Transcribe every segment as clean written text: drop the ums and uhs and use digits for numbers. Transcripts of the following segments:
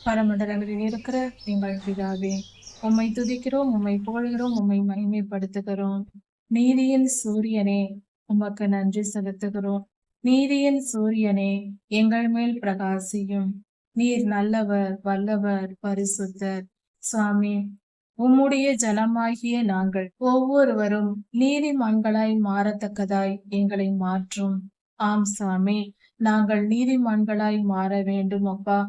பரமண்டலங்களில் இருக்கிற எங்கள் பிதாவே, உம்மை துதிக்கிறோம், உம்மை புகழ்கிறோம், உம்மை மகிமைப்படுத்துகிறோம். நீதியின் சூரியனே, உமக்கு நன்றி செலுத்துகிறோம். நீதியின் சூரியனே, எங்கள் மேல் பிரகாசியும். நீர் நல்லவர், வல்லவர், பரிசுத்தர். சுவாமி, உம்முடைய ஜனமாகிய நாங்கள் ஒவ்வொருவரும் நீதிமான்களாய் மாறத்தக்கதாய் எங்களை மாற்றும். ஆம் சாமி, நாங்கள் நீதிமான்களாய் மாற வேண்டும் அப்பா.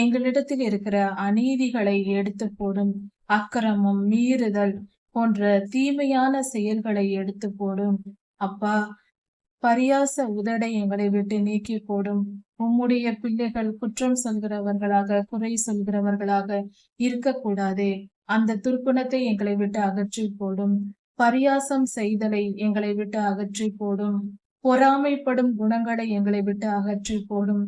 எங்களிடத்தில் இருக்கிற அநீதிகளை எடுத்து போடும். அக்கிரமம், மீறுதல் போன்ற தீமையான செயல்களை எடுத்து போடும் அப்பா. பரியாச உதடை எங்களை விட்டு நீக்கி போடும். உம்முடைய பிள்ளைகள் குற்றம் சொல்கிறவர்களாக, குறை சொல்கிறவர்களாக இருக்கக்கூடாதே. அந்த துர்க்குணத்தை எங்களை விட்டு அகற்றி போடும். பரியாசம் செய்தலை எங்களை விட்டு அகற்றி போடும். பொறாமைப்படும் குணங்களை எங்களை விட்டு அகற்றி போடும்.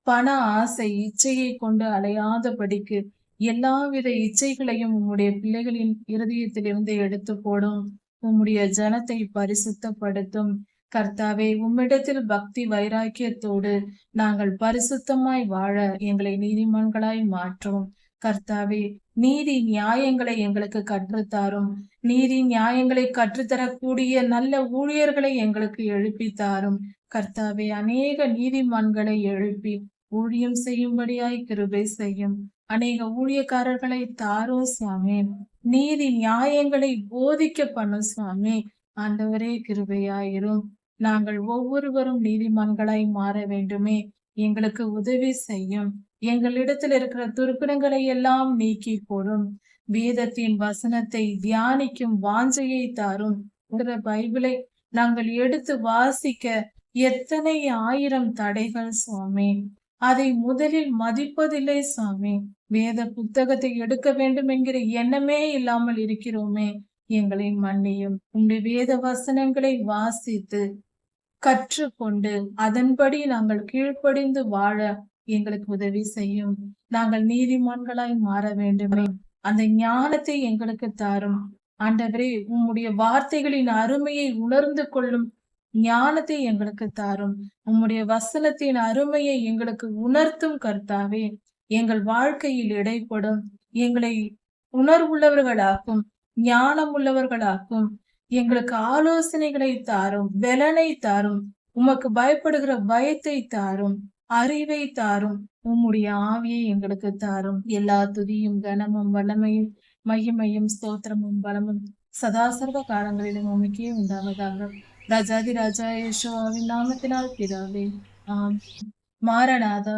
பண ஆசை இச்சையை கொண்டு அலையாதபடிக்கு எல்லாவித இச்சைகளையும் உம்முடைய பிள்ளைகளின் இருதயத்திலிருந்து எடுத்து போடும். உம்முடைய ஜனத்தை பரிசுத்தப்படுத்தும். கர்த்தாவே, உம்மிடத்தில் பக்தி வைராக்கியத்தோடு நாங்கள் பரிசுத்தமாய் வாழ எங்களை நீதிமான்களாய் மாற்றும். கர்த்தாவே, நீதி நியாயங்களை எங்களுக்கு கற்றுத்தாரும். நீதி நியாயங்களை கற்றுத்தரக்கூடிய நல்ல ஊழியர்களை எங்களுக்கு எழுப்பி தாரும். கர்த்தாவே, அநேக நீதிமான்களை எழுப்பி ஊழியம் செய்யும்படியாய் கிருபை செய்யும். அநேக ஊழியக்காரர்களை தாரும் சுவாமி. நீதி நியாயங்களை போதிக்க பண்ணும் சுவாமி. ஆண்டவரே, கிருபையாயிரும். நாங்கள் ஒவ்வொருவரும் நீதிமான்களாய் மாற வேண்டுமே. எங்களுக்கு உதவி செய்யும். எங்களிடத்தில் இருக்கிற துர்க்குணங்களை எல்லாம் நீக்கி போடும். வேதத்தின் வசனத்தை தியானிக்கும் வாஞ்சையை தாரும். பைபிளை நாங்கள் எடுத்து வாசிக்க எத்தனை ஆயிரம் தடைகள் சுவாமி. அதை முதலில் மதிப்பதில்லை சுவாமி. வேத புத்தகத்தை எடுக்க வேண்டும் என்கிற எண்ணமே இல்லாமல் இருக்கிறோமே. எங்களை மன்னியும். உங்களுடைய வேத வசனங்களை வாசித்து கற்றுக்கொண்டு அதன்படி நாங்கள் கீழ்ப்படிந்து வாழ எங்களுக்கு உதவி செய்யும். நாங்கள் நீதிமான்களாய் மாற வேண்டுமே. அந்த ஞானத்தை எங்களுக்கு தாரும். ஆண்டவரே, உம்முடைய வார்த்தைகளின் அருமையை உணர்ந்து கொள்ளும் ஞானத்தை எங்களுக்கு தாரும். உம்முடைய வசனத்தின் அருமையை எங்களுக்கு உணர்த்தும் கர்த்தாவே. எங்கள் வாழ்க்கையில் இடைப்படும். எங்களை உணர்வுள்ளவர்களாக்கும், ஞானம் உள்ளவர்களாக்கும். எங்களுக்கு ஆலோசனைகளை தாரும், பலனை தாரும். உமக்கு பயப்படுகிற பயத்தை தாரும், அறிவை தாரும். உம்முடைய ஆவியை எங்களுக்கு தாரும். எல்லா துதியும், கனமும், வல்லமையும், மகிமையும், ஸ்தோத்திரமும், பலமும் சதாசர்வ காலங்களிலும் உமக்கே உண்டாவதாக. ராஜாதி ராஜா யேசுவின் நாமத்தினால் பிதாவே. ஆம். மாரநாதா.